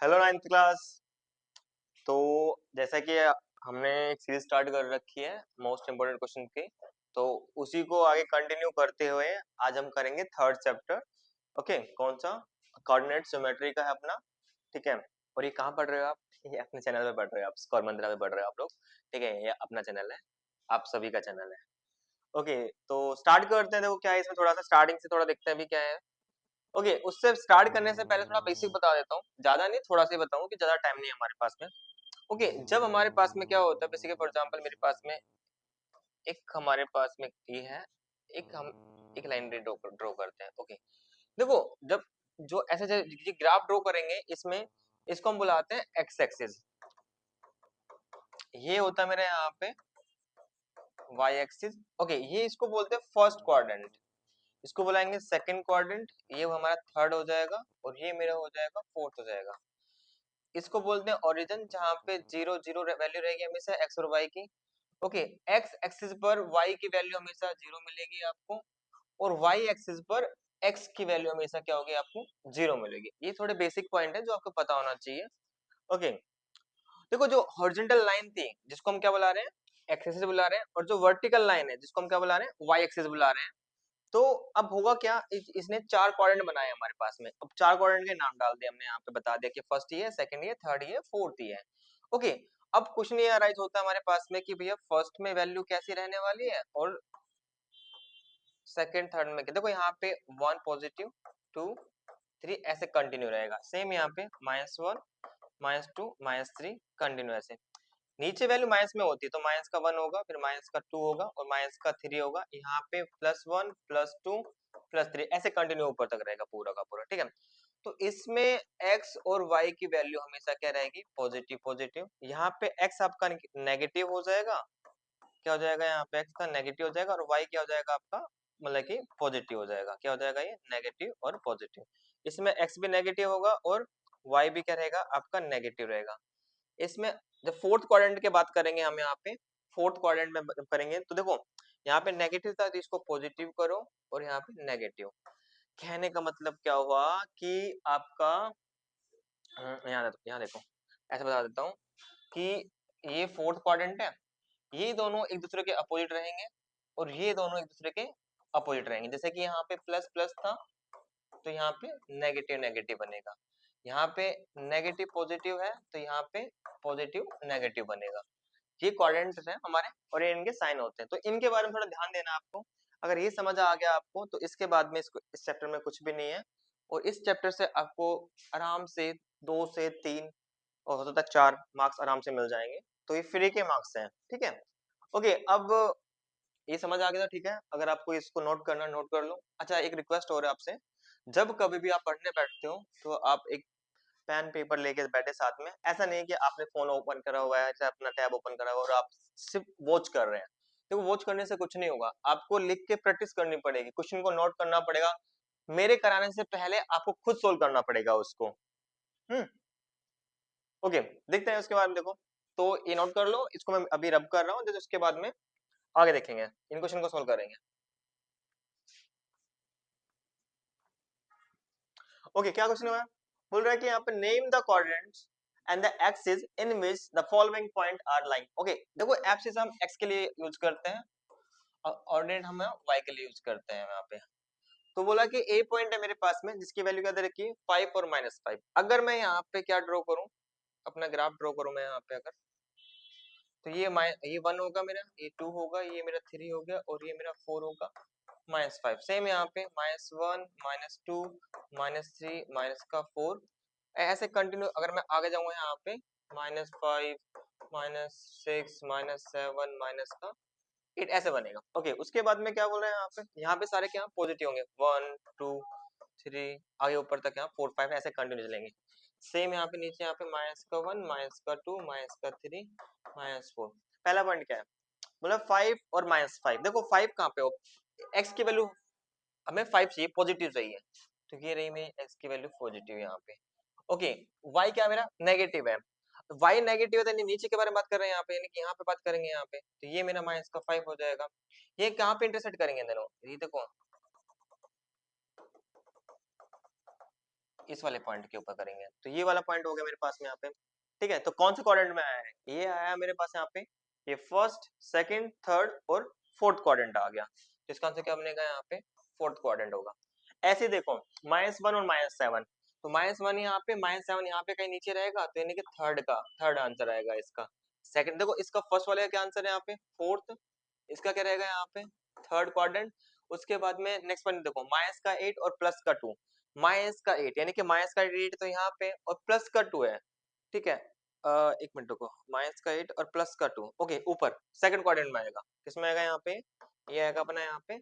Hello ninth class. तो जैसा कि हमने एक सीरीज स्टार्ट कर रखी है मोस्ट इम्पोर्टेंट क्वेश्चन की, तो उसी को आगे कंटिन्यू करते हुए आज हम करेंगे थर्ड चैप्टर। ओके, कौन सा? कोऑर्डिनेट ज्योमेट्री का है अपना। ठीक है। और ये कहाँ पढ़ रहे हो आप? ये अपने चैनल पे पढ़ रहे हो आप, स्कॉर मंत्रा पे पढ़ रहे हो आप लोग। ठीक है, ये अपना चैनल है, आप सभी का चैनल है। ओके, तो स्टार्ट करते हैं। देखो क्या है इसमें, थोड़ा सा स्टार्टिंग से थोड़ा देखते हैं अभी क्या है। ओके, उससे स्टार्ट करने से पहले थोड़ा बेसिक बता देता हूँ, ज्यादा नहीं, थोड़ा सा ही बताऊँ कि ज्यादा टाइम नहीं है हमारे पास में। ओके, जब हमारे पास में क्या होता है, बेसिकली फॉर एग्जांपल मेरे पास में एक हमारे पास में ये है, एक हम एक लाइन ड्रॉ करते हैं। ओके, देखो, जब जो ऐसे ग्राफ ड्रॉ करेंगे इसमें, इसको हम बुलाते हैं एक्स एक्सिस। ये होता है मेरे यहाँ पे वाई एक्सिस। ओके, ये इसको बोलते हैं फर्स्ट क्वाड्रेंट, इसको बुलाएंगे सेकंड क्वाड्रेंट, ये हमारा थर्ड हो जाएगा, और ये मेरा हो जाएगा फोर्थ हो जाएगा। इसको बोलते हैं ओरिजिन, जहाँ पे जीरो जीरो वैल्यू रहेगी हमेशा एक्स और वाई की। ओके, एक्स एक्सिस पर वाई की वैल्यू हमेशा जीरो मिलेगी आपको, और वाई एक्सिस पर एक्स की वैल्यू हमेशा क्या होगी आपको? जीरो मिलेगी। ये थोड़े बेसिक पॉइंट है जो आपको पता होना चाहिए। ओके, देखो, जो हॉरिजॉन्टल लाइन थी जिसको हम क्या बुला रहे हैं? एक्स एक्सिस बुला रहे हैं, और जो वर्टिकल लाइन है जिसको हम क्या बुला रहे हैं? वाई एक्सिस बुला रहे हैं। तो अब होगा क्या, इसने चार क्वाड्रेंट बनाए हमारे पास में। अब चार क्वाड्रेंट के नाम डाल दिए हमने, यहाँ पे बता दिया कि फर्स्ट ये है, सेकंड ये, थर्ड ये, फोर्थ ये है। ओके, अब क्वेश्चन ये अराइज होता है हमारे पास में कि भैया फर्स्ट में वैल्यू कैसी रहने वाली है, और सेकंड थर्ड में देखो यहाँ पे वन पॉजिटिव, टू, थ्री, ऐसे कंटिन्यू रहेगा। सेम यहाँ पे -1, -2, -3 कंटिन्यू ऐसे। नीचे वैल्यू माइनस में होती है तो माइनस का वन होगा, फिर माइनस का टू होगा, और माइनस का थ्री होगा। यहाँ पे +1, +2, +3 ऐसे कंटिन्यू ऊपर तक रहेगा पूरा का पूरा। ठीक है, तो इसमें x और y की वैल्यू हमेशा क्या रहेगी? Positive positive. यहाँ पे x आपका नेगेटिव हो जाएगा, क्या हो जाएगा? यहाँ पे x का नेगेटिव हो जाएगा, और y क्या हो जाएगा आपका? मतलब कि पॉजिटिव हो जाएगा। क्या हो जाएगा? ये नेगेटिव और पॉजिटिव। इसमें x भी नेगेटिव होगा और y भी क्या रहेगा आपका? नेगेटिव रहेगा। इसमें जब फोर्थ क्वाड्रेंट की बात करेंगे हम, यहाँ पे फोर्थ क्वाड्रेंट में करेंगे तो देखो, यहाँ पे नेगेटिव था तो इसको पॉजिटिव करो, और यहाँ पे नेगेटिव। कहने का मतलब क्या हुआ कि आपका यहाँ देखो, ऐसे बता देता हूँ कि ये फोर्थ क्वाड्रेंट है, ये दोनों एक दूसरे के अपोजिट रहेंगे, और ये दोनों एक दूसरे के अपोजिट रहेंगे। जैसे कि यहाँ पे प्लस प्लस था तो यहाँ पे नेगेटिव नेगेटिव बनेगा, यहाँ पे नेगेटिव पॉजिटिव है तो यहाँ पे पॉजिटिव नेगेटिव बनेगा। ये कोऑर्डिनेट्स हैं हमारे, और ये इनके साइन होते हैं। तो इनके बारे में थोड़ा ध्यान देना आपको। अगर ये समझ आ गया आपको तो इसके बाद में इसको, इस चैप्टर में कुछ भी नहीं है, और इस चैप्टर से आपको आराम से 2 से 3 और हो सकता है 4 मार्क्स आराम से मिल जाएंगे। तो ये फ्री के मार्क्स हैं। ठीक है। ओके, अब ये समझ आ गया था? ठीक है, अगर आपको इसको नोट करना नोट कर लो। अच्छा, एक रिक्वेस्ट हो रहा है आपसे, जब कभी भी आप पढ़ने बैठते हो तो आप एक पेन पेपर लेके बैठे साथ में। ऐसा नहीं कि आपने फोन ओपन करा हुआ है, चाहे अपना टैब ओपन करा हुआ है और आप सिर्फ वॉच कर रहे हैं। देखो, वॉच करने से कुछ नहीं होगा, आपको लिख के प्रैक्टिस करनी पड़ेगी, क्वेश्चन को नोट करना पड़ेगा। मेरे कराने से पहले आपको खुद सोल्व करना पड़ेगा उसको। हम्म। ओके, देखते हैं उसके बाद में। देखो, तो ये नोट कर लो, इसको मैं अभी रब कर रहा हूँ, उसके बाद में आगे देखेंगे, इन क्वेश्चन को सोल्व करेंगे। ओके, क्या क्वेश्चन हुआ? बोल रहा है कि यहाँ पे name the coordinates and the axis in which the following point are lying. Okay, देखो, एक्सिस हम एक्स के लिए यूज करते हैं, और कोऑर्डिनेट हम वाई के लिए यूज करते हैं यहाँ पे। तो बोला कि ए पॉइंट है मेरे पास में जिसकी वैल्यू क्या दे रखी है? 5 और -5। अगर मैं यहाँ पे क्या ड्रॉ करूँ, अपना ग्राफ ड्रॉ करूँ मैं यहाँ पे, अगर तो ये 1 होगा मेरा, ये 2 होगा, ये मेरा 3 हो गया, और ये मेरा 4 होगा, -5। सेम यहाँ पे -1, -2, -3, माइनस का 4, ऐसे कंटिन्यू। अगर मैं आगे जाऊंगा यहाँ पे -5, -6, -7, माइनस का 8 ऐसे बनेगा। ओके, उसके बाद में क्या बोल रहे हैं यहाँ पे? यहाँ पे सारे क्या पॉजिटिव होंगे, 1, 2, 3, आगे ऊपर तक यहाँ 4, 5 ऐसे कंटिन्यू चलेंगे। सेम यहाँ पे नीचे, यहाँ पे -1, -2, -3, -4। पहला पॉइंट क्या है? मतलब 5 और -5। देखो 5 कहाँ पे हो? एक्स की वैल्यू हमें 5 चाहिए, पॉजिटिव चाहिए, तो ये रही मेरी एक्स की वैल्यू पॉजिटिव यहाँ पे। ओके, वाई क्या मेरा? नेगेटिव है। वाई नेगेटिव है तो नीचे के बारे में बात कर रहे हैं यहाँ पे, यानी कि यहाँ पे बात करेंगे यहाँ पे, तो ये मेरा -5 हो जाएगा। ये कहाँ पे इंटरसेक्ट करेंगे दोनों? ये देखो, इस वाले पॉइंट के ऊपर करेंगे। तो ये वाला पॉइंट हो गया मेरे पास में यहाँ पे, ठीक है। तो कौन से क्वाड्रेंट में आया है, ये आया मेरे पास यहाँ पे, ये फर्स्ट, सेकंड, थर्ड और फोर्थ क्वाड्रेंट आ गया। तो इसका आंसर क्या बनेगा यहाँ पे, फोर्थ क्वाड्रेंट होगा। ऐसे देखो -1 और -7, तो -1 यहाँ पे, -7 यहाँ पे कहीं नीचे रहेगा, तो यानी कि थर्ड आंसर आएगा इसका। सेकंड देखो, इसका फर्स्ट वाले का क्या आंसर है यहाँ पे, फोर्थ, इसका क्या रहेगा यहाँ पे, थर्ड क्वाड्रेंट। उसके बाद में नेक्स्ट पॉइंट देखो, -8 और +2, -8 यानी कि -8 तो यहाँ पे और +2 है, ठीक है। एक मिनट रुको, -8 और +2, ओके, ऊपर सेकंड क्वाड्रेंट में आएगा। किसमें आएगा यहाँ पे, ये आएगा अपना यहाँ पे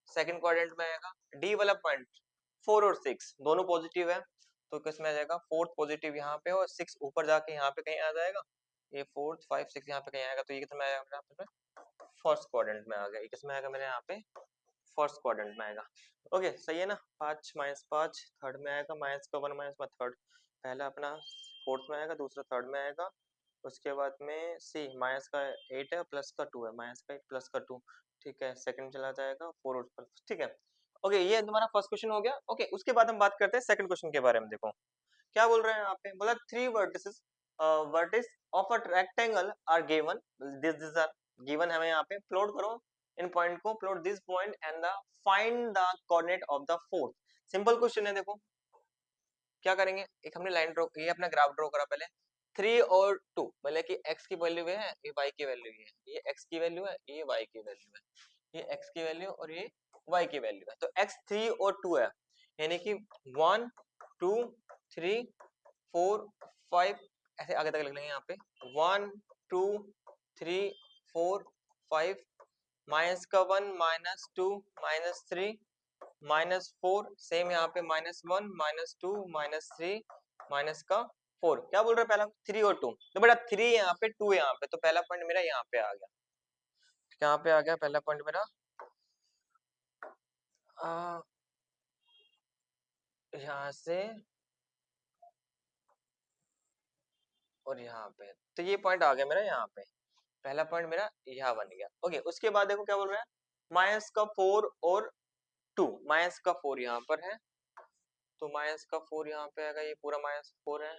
सेकंड क्वाड्रेंट में आएगा। डी वाला पॉइंट 4 और 6 दोनों पॉजिटिव है, तो किसमें आ जाएगा, फोर्थ पॉजिटिव यहाँ पे, और 6 ऊपर जाके यहाँ पे कहीं आ जाएगा, ये फोर्थ 5 6 यहाँ पे कहीं आएगा। तो ये कितना आएगा मेरे यहाँ पे, फर्स्ट क्वाड्रेंट में आ गया। ये किसमें आएगा मेरे यहाँ पे, फर्स्ट क्वाड्रेंट में आएगा। ओके सही है ना, 5 -5 थर्ड में आएगा, -1 -1 थर्ड, पहला अपना फोर्थ में आएगा, दूसरा थर्ड में आएगा। उसके बाद में सी -8 है, +2 है, -8 +2, ठीक है। सेकंड चला जाएगा 4 और +, ठीक है। ओके ये तुम्हारा फर्स्ट क्वेश्चन हो गया। ओके उसके बाद हम बात करते हैं सेकंड क्वेश्चन के बारे में। देखो क्या बोल रहे हैं यहाँ पे, बोला 3 vertices vertices of a rectangle are given, this are given, हमें यहाँ पे प्लॉट करो इन पॉइंट को, plot this point and the find the coordinate of the fourth. Simple question है। देखो क्या करेंगे, एक हमने लाइन ड्रॉ, ये अपना ग्राफ ड्रॉ करा पहले, 3 और 2 मतलब कि x की वैल्यू है, ये y की वैल्यू है, ये x की वैल्यू है, ये y की वैल्यू है, ये x की वैल्यू और ये y की वैल्यू है। तो x 3 और 2 है, यानी कि 1 2 3 4 5, ऐसे आगे तक लिख लेंगे यहाँ पे, 1 2 3 4 5, -1 -2 -3 -4, सेम यहाँ पे -1 -2 -3 -4। क्या बोल रहे हैं, पहला 3 और 2, तो बेटा 3 यहाँ पे 2 यहाँ पे, तो पहला पॉइंट मेरा यहाँ पे आ गया। यहाँ पे आ गया पहला पॉइंट मेरा, यहाँ से और यहाँ पे, तो ये पॉइंट आ गया मेरा यहाँ पे, पहला पॉइंट मेरा यहाँ बन गया। ओके उसके बाद देखो क्या बोल रहा है, -4 और 2, -4 यहाँ पर है, तो -4 यहाँ पे आएगा, ये पूरा -4 है।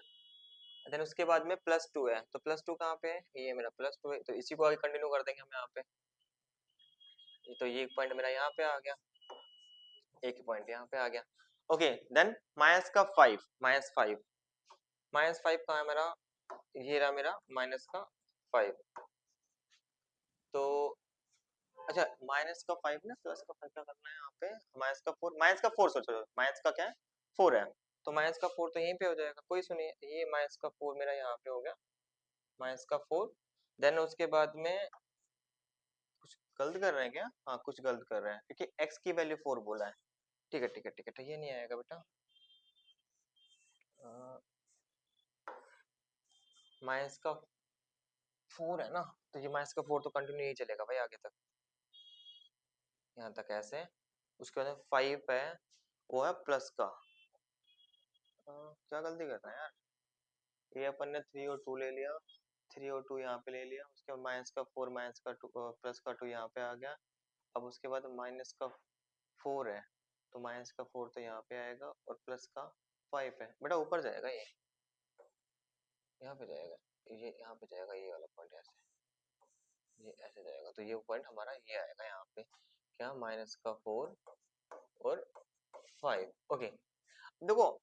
देन उसके बाद में +2 है, तो +2 कहाँ पे है, ये मेरा +2 है, तो इसी को आगे कंटिन्यू कर देंगे हम यहाँ पे। तो ये पॉइंट मेरा यहाँ पे आ गया, एक पॉइंट यहाँ पे आ गया। ओके देन -5 -5 कहाँ है मेरा, ये रहा मेरा -5। तो अच्छा -5 ना +5 क्या करना है यहाँ पे, -4 सोचो, माइनस का क्या है 4 है, तो -4 तो यहीं पे हो जाएगा, कोई सुनिए, ये -4 मेरा यहाँ पे हो गया, -4। देन उसके बाद में कुछ गलत कर रहे हैं क्या, हाँ कुछ गलत कर रहे हैं, क्योंकि x की वैल्यू 4 बोला है, ठीक है ठीक है ठीक है, तो ये नहीं आएगा बेटा, -4 है ना, तो ये -4 तो कंटिन्यू नहीं चलेगा भाई आगे तक, यहाँ तक ऐसे। उसके बाद 5 है, वो है प्लस का, क्या गलती कर रहे हैं यार, ये अपन ने 3 और 2 ले लिया, 3 और 2 यहाँ पे ले लिया, उसके बाद -4 -2 +2 यहाँ पे आ गया। अब उसके बाद -4 है, तो -4 तो यहाँ पे आएगा, और +5 है, बेटा ऊपर जाएगा ये, यहाँ पे जाएगा, ये यहाँ पे जाएगा, ये वाला पॉइंट ऐसे, ये ऐसे जाएगा, तो ये पॉइंट हमारा ये आएगा यहाँ पे, क्या -4 और 5। ओके देखो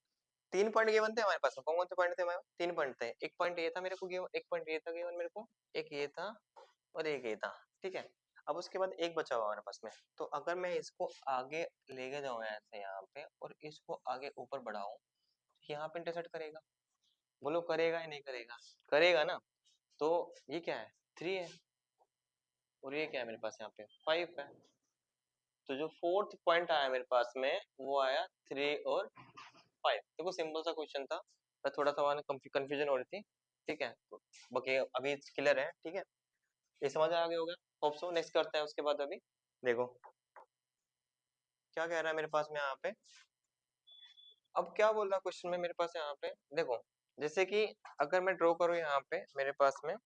3 पॉइंट गिवन थे हमारे पास में, कौन कौन से पॉइंट थे हमारे पास, 3 पॉइंट थे, एक पॉइंट ये था मेरे को गिवन, एक पॉइंट ये था गिवन मेरे को, एक ये था और एक ये था, ठीक है। अब उसके बाद एक बचा हुआ हमारे पास में, तो अगर मैं इसको आगे लेके जाऊं ऐसे यहाँ पे, और इसको आगे ऊपर बढ़ाऊं, यहाँ पे इंटरसेक्ट करेगा, बोलो करेगा या नहीं करेगा, करेगा ना, तो ये क्या है 3 है, और ये क्या है मेरे पास यहाँ पे 5 है, तो जो फोर्थ पॉइंट आया मेरे पास में वो आया 3 और 5। देखो सिंपल सा क्वेश्चन था, पर थोड़ा सा वहां कंफ्यूजन हो रही थी, ठीक है, तो बाकी अभी क्लियर है, ठीक है, ये समझ आ गया होगा, होप सो। नेक्स्ट करते हैं उसके बाद, अभी देखो क्या कह रहा है मेरे पास में यहाँ पे, अब क्या बोल रहा है क्वेश्चन में मेरे पास यहाँ पे, देखो जैसे कि अगर मैं ड्रॉ करूँ यहाँ पे मेरे पास में,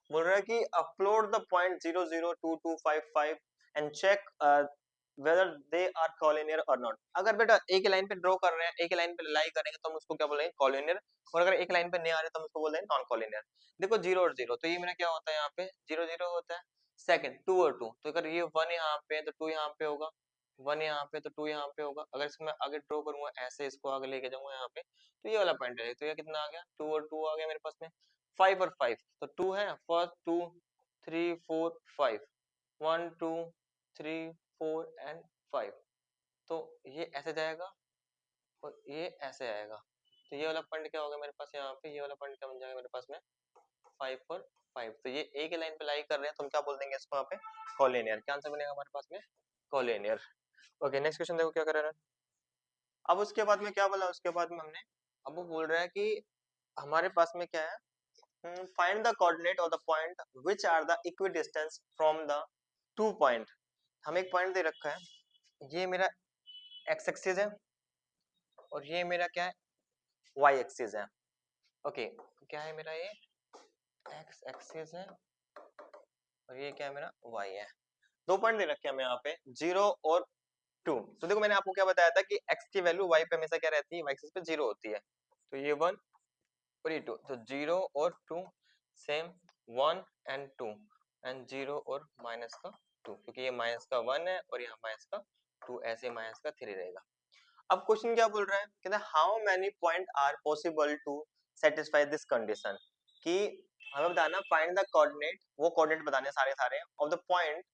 बोल रहा है कि upload the point 0 0 2 2 5 5 and check whether they are collinear or not। अगर बेटा एक ही लाइन पे ड्रॉ कर रहे हैं, एक ही लाइन पे लाई करेंगे तो हम उसको क्या बोलेंगे, कॉलिनियर। और अगर एक लाइन पे नहीं आ रहे तो हम उसको बोलेंगे नॉन कॉलिनियर। देखो जीरो और जीरो, तो ये मेरा क्या होता है, यहाँ पे जीरो जीरो होता है। सेकंड टू और टू, तो अगर ये वन यहाँ पे है तो टू यहाँ पे होगा, वन यहाँ पे तो टू यहाँ पे होगा। अगर इसको मैं आगे ड्रॉ करूंगा ऐसे, इसको आगे लेके जाऊंगा यहाँ पे, तो ये वाला पॉइंट है। तो ये कितना आ गया, टू और टू आ गया मेरे पास में, फाइव और फाइव। तो टू है, first two three four five, one two three four and five. तो ये ऐसे जाएगा और ये ऐसे आएगा। तो ये वाला पॉइंट क्या होगा मेरे पास यहाँ पे, ये वाला पॉइंट क्या बन जाएगा मेरे पास में, फाइव और फाइव। तो ये एक ही लाइन पे लाई कर रहे हैं तो हम क्या बोल देंगे इसको यहाँ पे, कॉलिनियर। क्या आंसर बनेगा हमारे पास में, कॉलिनियर। ओके नेक्स्ट क्वेश्चन देखो क्या कर रहा है। अब उसके बाद में क्या बोला, उसके बाद में हमने, अब वो बोल रहा है कि हमारे पास में क्या है, find the coordinate of the point which are the equidistance from the two point. हमें एक पॉइंट दे रखा है, ये मेरा एक्स एक्सिस है और ये मेरा क्या है, वाई एक्सिस है। ओके क्या है मेरा, ये एक्स एक्सिस है और ये क्या है मेरा, वाई है। दो पॉइंट दे रखे हैं हमें यहाँ पे, जीरो और टू। तो देखो मैंने आपको क्या बताया था कि x की वैल्यू y पे हमेशा क्या रहती है, y एक्सिस पे जीरो होती है। तो ये वन और ये टू, तो जीरो और two same, one and two and zero और माइनस का टू, क्योंकि ये माइनस का वन है और यहाँ माइनस का टू, ऐसे माइनस का थ्री रहेगा। अब क्वेश्चन क्या बोल रहा है, कहते हैं how many point are possible to satisfy this condition, कि हमें बताना फाइंड द कोऑर्डिनेट, वो कोऑर्डिनेट बताने सारे सारे of the point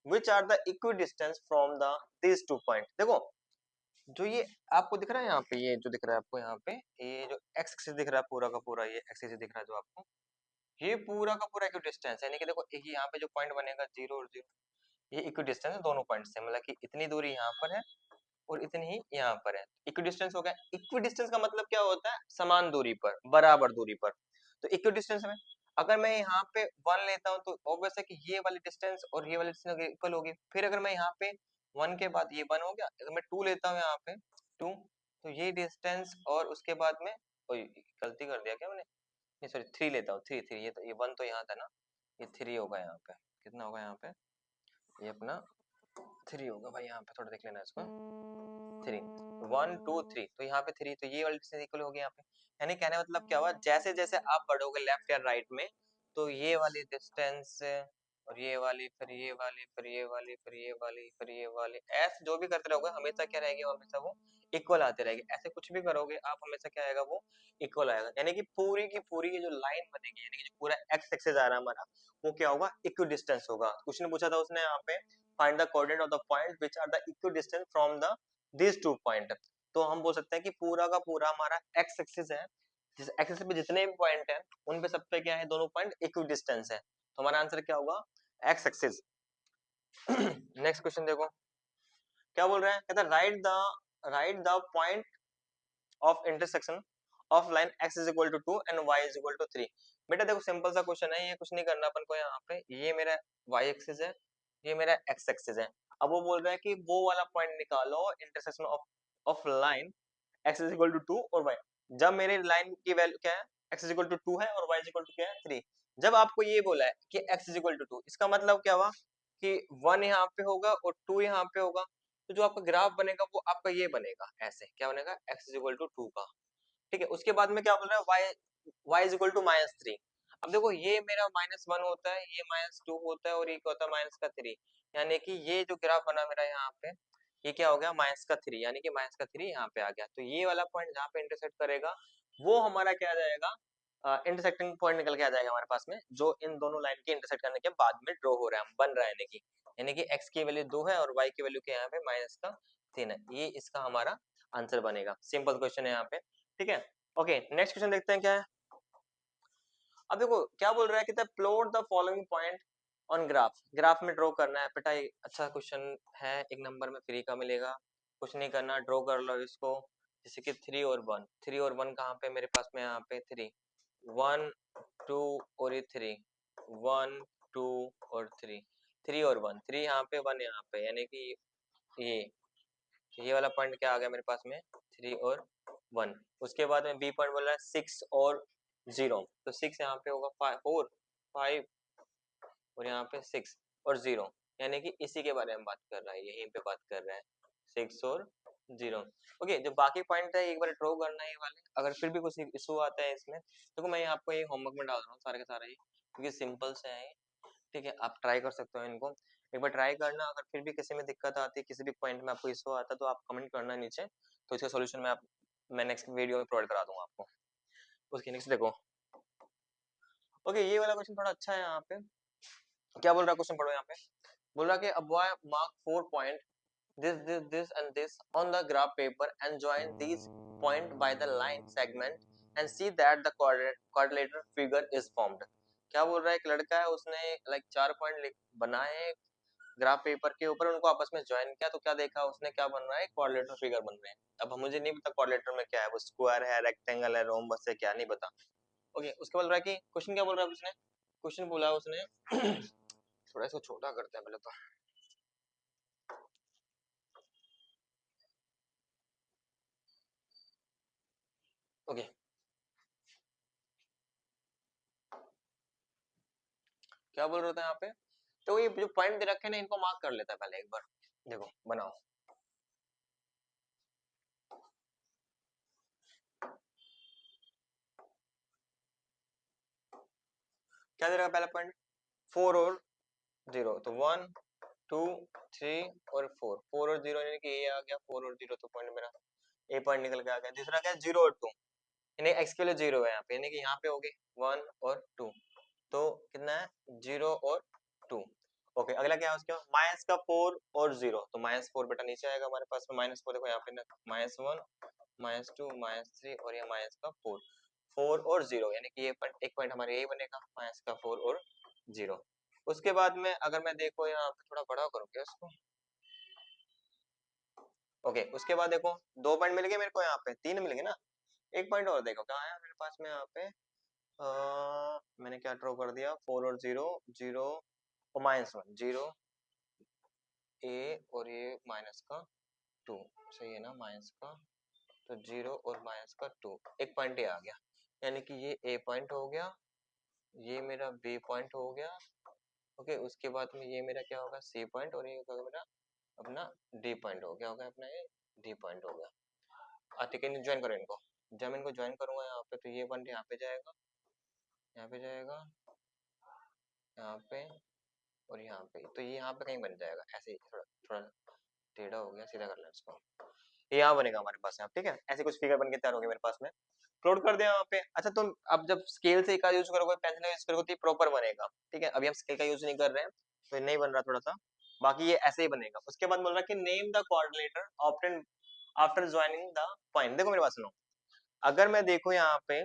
which are the equidistant from the these two point। देखो जो ये आपको दिख रहा है यहाँ पे, ये जो दिख रहा है आपको यहाँ पे, ये जो x एक्सिस दिख रहा है पूरा का पूरा, ये x एक्सिस दिख रहा है जो आपको, ये पूरा का पूरा इक्विडिस्टेंस है। यानी कि देखो एक यहाँ पे जो पॉइंट बनेगा जीरो और जीरो, ये इक्विडिस्टेंस है दोनों पॉइंट से, मतलब कि इतनी दूरी यहाँ पर है और इतनी ही यहाँ पर है। इक्विडिस्टेंस हो गया। इक्विडिस्टेंस का मतलब क्या होता है, समान दूरी पर, बराबर दूरी पर। तो इक्विडिस्टेंस में अगर मैं यहाँ पे वन लेता हूँ तो ऑब्वियस है कि ये वाली डिस्टेंस और ये वाली डिस्टेंस इक्वल होगी। फिर अगर मैं यहाँ पे वन के बाद ये वन हो गया, अगर मैं टू लेता हूँ यहाँ पे टू, तो ये डिस्टेंस और उसके बाद में, कोई गलती कर दिया क्या मैंने, नहीं सॉरी थ्री लेता हूँ, थ्री थ्री, ये तो ये वन तो यहाँ था ना, ये थ्री होगा यहाँ पे, कितना होगा यहाँ पे, ये अपना थ्री होगा भाई, यहाँ पे थोड़ा देख लेना इसको, थ्री, वन टू थ्री, तो यहाँ पे थ्री, तो ये वाली डिस्टेंस इक्वल होगी यहाँ पे। यानी कहने मतलब क्या हुआ, जैसे जैसे आप बढ़ोगे लेफ्ट या राइट में, तो ये वाली डिस्टेंस और ये वाली, फिर ये वाली, फिर ये वाली, फिर ये वाली, फिर ये वाली, ऐसे जो भी करते रहोगे हमेशा क्या रहेगी, हमेशा वो इक्वल आते रहेगी। ऐसे कुछ भी करोगे आप, हमेशा क्या आएगा, वो इक्वल आएगा। यानी कि पूरी की पूरी ये जो लाइन बनेगी, यानी कि जो पूरा एक्स एक्सिस आ रहा है हमारा, वो क्या होगा, इक्व डिस्टेंस होगा। क्वेश्चन पूछा था उसने यहाँ पे, find the coordinate of the point which are the equidistant from the this two point. तो हम बोल सकते हैं कि पूरा का पूरा हमारा एक्स एक्सिस है, जिस एक्सिस पे जितने भी पॉइंट हैं उन पे सब पे क्या है, दोनों पॉइंट इक्व डिस्टेंस है। तो हमारा आंसर क्या होगा, एक्स एक्सिस। नेक्स्ट क्वेश्चन देखो क्या बोल रहे हैं, कहता है write the point of intersection of line x is equal to 2 and y is equal to 3। बेटा देखो सिंपल सा क्वेश्चन है, ये कुछ नहीं करना अपन को। यहाँ पे ये मेरा y एक्सिस है, ये मेरा x एक्सिस है। अब वो बोल रहा है कि वो वाला पॉइंट निकालो intersection of line x is equal to 2 और y। जब मेरे लाइन की वैल्यू क्या है, x इज इक्वल टू 2 है और y इज इक्वल टू क्या है, 3। जब आपको ये बोला है कि x इज इक्वल टू 2, इसका मतलब क्या हुआ कि 1 यहाँ पे होगा और 2 यहाँ पे होगा। तो जो आपका ग्राफ बनेगा वो आपका ये बनेगा, ऐसे क्या बनेगा, x इज इक्वल टू 2 का। ठीक है, उसके बाद में क्या बोल रहा है, y इज इक्वल टू -3। अब देखो ये मेरा -1 होता है, ये -2 होता है और ये क्या होता है, माइनस का 3। यानी कि ये जो ग्राफ बना मेरा यहाँ पे, ये क्या हो गया, माइनस का 3, यानी कि माइनस का 3 यहाँ पे आ गया। तो ये वाला पॉइंट जहाँ पे इंटरसेक्ट करेगा वो हमारा क्या आ जाएगा, इंटरसेक्टिंग पॉइंट निकल के आ जाएगा हमारे पास में, जो इन दोनों लाइन के इंटरसेक्ट करने के बाद में ड्रॉ हो रहा है, बन रहा है। यानी कि x की वैल्यू 2 है और y की वैल्यू क्या यहाँ पे -3 है। ये इसका हमारा आंसर बनेगा। सिंपल क्वेश्चन है यहाँ पे, ठीक है। ओके नेक्स्ट क्वेश्चन देखते हैं क्या है। अब देखो क्या बोल रहा है, कहता है plot the following point on graph. Graph में ड्रॉ करना है बेटा, अच्छा क्वेश्चन है, एक नंबर में फ्री का मिलेगा। कुछ नहीं करना, ड्रॉ कर लो इसको। जैसे कि 3 और 1, 3 और 1 कहाँ पे मेरे पास में, यहाँ पे 3, 1 2 और ये 3, 1 2 और 3, 3 और 1, 3 यहाँ पे 1 यहाँ पे, यानी कि ये ये वाला पॉइंट क्या आ गया मेरे पास में, 3 और 1। उसके बाद में बी पॉइंट बोल रहा है 6 और 0, तो 6 यहाँ पे होगा, 4 5 और यहाँ पे 6 और 0। यानी कि इसी के बारे में बात कर रहा है, यहीं पे बात कर रहा है 6 और 0। ओके, जो बाकी पॉइंट है एक बार ड्रॉ करना है ये वाले, अगर फिर भी कुछ इशू आता है इसमें देखो मैं आपको ये होमवर्क में डाल रहा हूँ सारे के सारे, क्योंकि सिंपल से है, ठीक है आप ट्राई कर सकते हो इनको, एक बार ट्राई करना, अगर फिर भी किसी में दिक्कत आती है, किसी भी पॉइंट में आपको इशू आता है तो आप कमेंट करना नीचे, तो इसका सॉल्यूशन मैं नेक्स्ट वीडियो में प्रोवाइड करा दूंगा आपको। उसके नेक्स्ट देखो, ओके ये वाला क्वेश्चन थोड़ा अच्छा है यहाँ पे, क्या बोल रहा है क्वेश्चन, पढ़ो यहाँ पे, बोल रहा है कि a boy mark 4 point this and this on the graph paper and join these point by the line segment and see that the quadrilateral figure is formed। क्या बोल रहा है, एक लड़का है उसने लाइक 4 पॉइंट बनाए ग्राफ पेपर के ऊपर, उनको आपस में ज्वाइन किया तो क्या देखा उसने, क्या बन रहा है, क्वाड्रिलेटरल फिगर बन रहे हैं। अब मुझे नहीं पता क्वाड्रिलेटरल में क्या है, वो स्क्वायर है, रेक्टेंगल है, रोम्बस है, क्या नहीं पता। ओके उसके बाद बोल रहा है कि क्वेश्चन क्या बोल रहा है उसने, क्वेश्चन बोला उसने थोड़ा इसको छोटा करते हैं पहले तो। ओके क्या बोल रहे थे यहाँ पे, तो ये जो पॉइंट दे रखे हैं ना इनको मार्क कर लेता है पहले एक बार, देखो बनाओ, क्या दे रखा है पहला पॉइंट, 4 और 0, तो 1 2 3 और 4, 4 और 0 यानी कि ये आ गया 4 और 0, तो पॉइंट मेरा ए पॉइंट निकल के आ गया। दूसरा क्या है 0 और 2, यानी एक्स के लिए 0 है यहाँ पे, यानी कि यहाँ पे हो गए 1 और 2, तो कितना है 0 और 2। ओके अगला क्या है उसका, माइनस का 4 और 0, तो -4 बेटा नीचे आएगा हमारे पास में, -4 देखो यहाँ पे ना, -1 -2 -3 और ये माइनस का 4, 4 और 0 यानी कि ये पॉइंट एक पॉइंट हमारे यही बनेगा, माइनस का 4 और 0। उसके बाद में अगर मैं देखो यहाँ पे थोड़ा बड़ा करूँ क्या इसको, ओके उसके बाद देखो 2 पॉइंट मिल गए मेरे को, यहाँ पे 3 मिल गए ना, एक पॉइंट और देखो क्या आया मेरे पास में यहाँ पे, मैंने क्या ड्रॉ कर दिया, 4 और 0 0 और -1 0 ए और ये माइनस का 2, सही है ना, माइनस का, तो 0 और माइनस का 2, एक पॉइंट ये आ गया, यानी कि ये ए पॉइंट हो गया, ये मेरा बी पॉइंट हो गया। ओके उसके बाद में ये मेरा क्या होगा सी पॉइंट, और ये होगा मेरा अपना डी पॉइंट हो गया, होगा अपना ये डी पॉइंट हो गया। ठीक है ज्वाइन करो इनको, जब मैं इनको ज्वाइन करूंगा यहाँ पे तो ये पॉइंट यहाँ पे जाएगा, यहाँ पे जाएगा, यहाँ पे और यहाँ पे, तो ये यहाँ पे कहीं बन जाएगा ऐसे ही, थोड़ा थोड़ा टेढ़ा हो गया, सीधा कर लें इसको, ये यहाँ बनेगा हमारे पास यहाँ, ठीक है ऐसे कुछ फिगर बन के तैयार हो गया मेरे पास में, प्लॉट कर दिया यहाँ पे। अच्छा तो अब जब स्केल से का यूज करोगे, पेंसिल का यूज करोगे तो ये प्रॉपर बनेगा, ठीक है अभी हम स्केल का यूज नहीं कर रहे हैं तो ये नहीं बन रहा थोड़ा सा, बाकी ये ऐसे ही बनेगा। उसके बाद बोल रहा है कि name the coordinator obtain after joining the point, देखो मेरे पास सुनो, अगर मैं देखूं यहाँ पे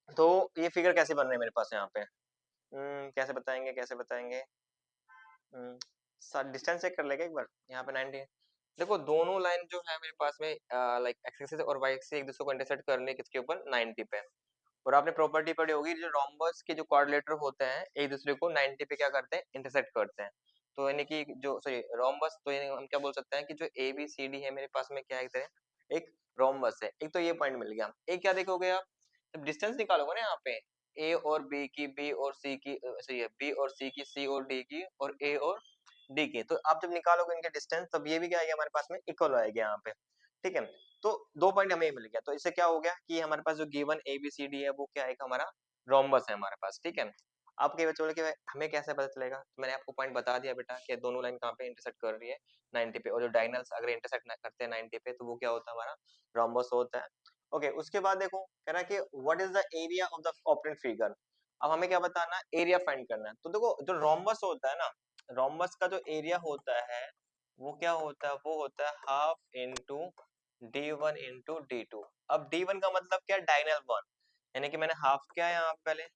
तो ये फिगर कैसे बन रहे हैं मेरे पास यहाँ पे, कैसे बताएंगे कैसे बताएंगे, डिस्टेंस चेक कर लेगा एक बार, यहाँ पे 90, देखो दोनों लाइन जो है मेरे पास में लाइक एक्स एक्सिस और वाई एक्सिस एक दूसरे को इंटरसेक्ट करने किसके ऊपर 90 पे, और आपने प्रॉपर्टी पढ़ी होगी जो रोम्बस के जो कोऑर्डिनेटर होते हैं एक दूसरे को 90 पे क्या करते हैं इंटरसेक्ट करते हैं, तो यानी कि जो सॉरी रोम्बस, तो यानी हम क्या बोल सकते हैं कि जो ए बी सी डी है मेरे पास में क्या है, एक तरह एक रोम्बस है, एक तो ये पॉइंट मिल गया, एक क्या देखोगे आप जब डिस्टेंस निकालोगे ना यहाँ पे ए और बी की, बी और सी की, सही है बी और सी की, सी और डी की, और ए और डी की, तो आप जब निकालोगे इनके डिस्टेंस तब ये भी क्या आएगा हमारे पास में इक्वल आएगा यहाँ पे, ठीक है। तो 2 पॉइंट हमें मिल गया, तो इससे क्या हो गया कि हमारे पास जो given A B C D है वो क्या है हमारा रोम्बस है हमारे पास, ठीक है। आप कई बच्चे बोले कि हमें कैसे पता चलेगा, तो मैंने आपको पॉइंट बता दिया बेटा कि दोनों लाइन कहाँ पे इंटरसेक्ट कर रही है 90 पे, और जो डायगोनल्स अगर इंटरसेक्ट करते हैं 90 पे तो वो क्या होता है हमारा रोम्बस होता है। ओके उसके बाद देखो कह रहा है कि what is the area of the apparent figure, अब हमें क्या बताना है एरिया फाइंड करना है, तो देखो जो रोम्बस होता है ना, रोम्बस का जो एरिया होता है वो क्या होता है, वो होता है half into d1 into d2। अब d1 का मतलब क्या है डायगोनल वन, यानी कि मैंने हाफ क्या है यहाँ पे पहले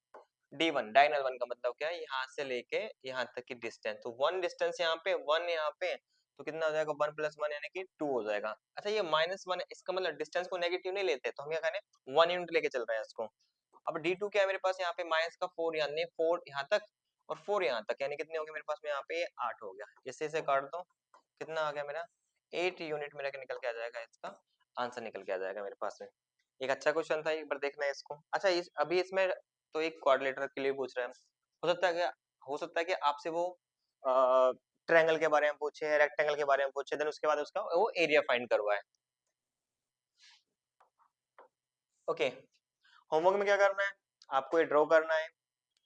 d1, डायगोनल वन का मतलब क्या है यहाँ से लेके यहाँ तक की डिस्टेंस, तो वन डिस्टेंस यहाँ पे, वन यहाँ पे, तो कितना हो जाएगा 1 + 1 यानी कि 2 हो जाएगा। अच्छा ये -1 इसका मतलब डिस्टेंस को नेगेटिव नहीं लेते, तो हम क्या करें 1 यूनिट लेके चल रहे हैं इसको। अब d2 क्या है मेरे पास यहाँ पे माइनस का 4 यानी 4 यहाँ तक और 4 यहाँ तक, यानी कितने हो गए मेरे पास में यहाँ पे 8 हो गया, इससे इसे काट दो कितना आ गया मेरा 8 यूनिट मेरा निकल के आ जाएगा, इसका आंसर निकल के आ जाएगा मेरे पास में। एक अच्छा क्वेश्चन था, एक बार देखना है इसको। अच्छा अभी इसमें तो एक क्वाड्रिलेटरल के लिए पूछ रहा है, हो सकता है कि आपसे वो ट्रायंगल के बारे में पूछे, रेक्टेंगल के बारे में पूछे, देन उसके बाद उसका वो एरिया फाइंड करवाए। ओके, होमवर्क में क्या करना है, आपको ये ड्रॉ करना है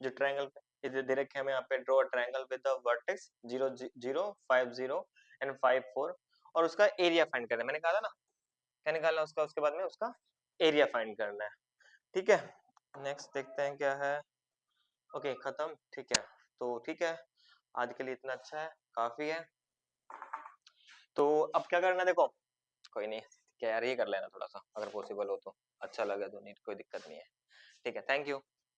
जो ट्रायंगल पे ये दे रखे हमें यहाँ पे, draw triangle with the vertex 0 0 5 0 and 5 4 और उसका एरिया फाइंड करना है। मैंने कहा था ना क्या निकालना है उसका, उसके बाद में उसका एरिया फाइंड करना है। ठीक है, नेक्स्ट देखते हैं क्या है। ओके खत्म, ठीक है, तो ठीक है, आज के लिए इतना अच्छा है, काफी है। तो अब क्या करना है देखो, कोई नहीं, क्या यार ये कर लेना थोड़ा सा अगर पॉसिबल हो तो, अच्छा लगे तो, नहीं कोई दिक्कत नहीं है। ठीक है, थैंक यू।